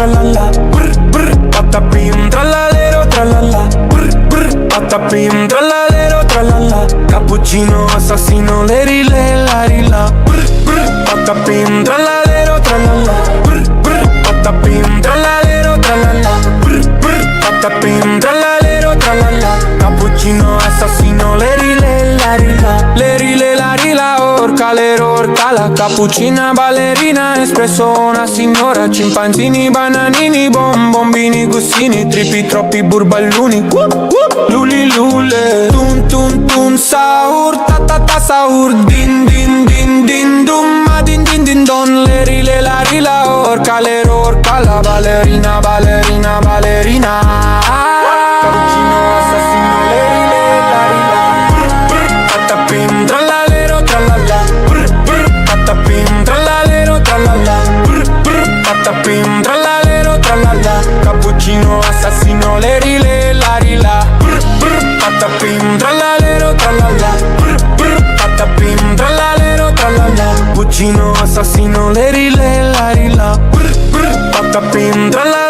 tralala, brr, brr, patapim, tralalero, tralala, brr, brr, patapim, tralalero, tralala, cappuccino assassino, leri, le, la, rila, brr, brr, patapim, tralalero, tralala, brr, brr, patapim, tralalero, tralala, brr, brr, patapim, tralalero, tralala, cappuccino assassino, leri, le, la, rila, leri, le, la, rila, orcalero, orcala, cappuccina, ballerina, espresso, una signora, scimpanzini, bananini, bombombini, gustini, trippi, troppi burballuni, luli, lule, tun, tun, tun, sahur, ta, ta, ta, sahur, din, din, din, din, dum, ma, din, din, din, don, leri, le, la, rila, orcalero, orcala, ballerina, ballerina, ballerina, cappuccino, assassino, leri, le, la, rila, patapim, tralalero, tralala, patapim, tralalero, tralala, patapim, tralalero, tralala, cappuccino, assassino, leri, le, la, rila, patapim, tralalero, tralala, patapim, tralalero, tralala, cappuccino, assassino, leri, le, la, rila, patapim, tralalero.